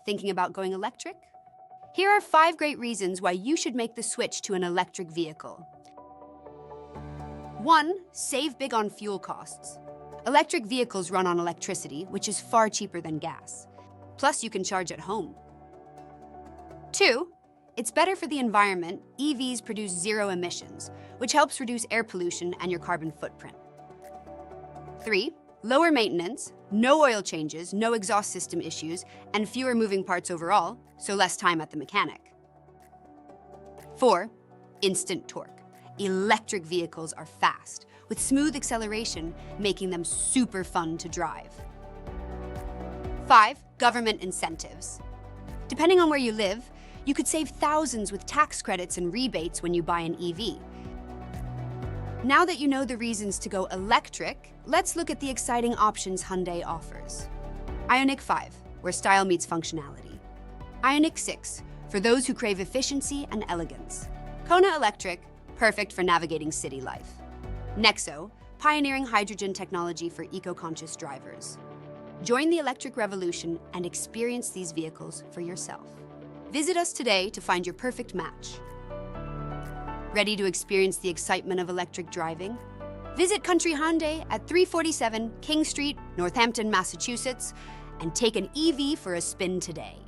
Thinking about going electric? Here are 5 great reasons why you should make the switch to an electric vehicle. 1. Save big on fuel costs. Electric vehicles run on electricity, which is far cheaper than gas. Plus, you can charge at home. 2. It's better for the environment. EVs produce zero emissions, which helps reduce air pollution and your carbon footprint. 3. Lower maintenance, no oil changes, no exhaust system issues, and fewer moving parts overall, so less time at the mechanic. 4. Instant torque. Electric vehicles are fast, with smooth acceleration, making them super fun to drive. 5. Government incentives. Depending on where you live, you could save thousands with tax credits and rebates when you buy an EV. Now that you know the reasons to go electric, let's look at the exciting options Hyundai offers. Ioniq 5, where style meets functionality. Ioniq 6, for those who crave efficiency and elegance. Kona Electric, perfect for navigating city life. Nexo, pioneering hydrogen technology for eco-conscious drivers. Join the electric revolution and experience these vehicles for yourself. Visit us today to find your perfect match. Ready to experience the excitement of electric driving? Visit Country Hyundai at 347 King Street, Northampton, Massachusetts, and take an EV for a spin today.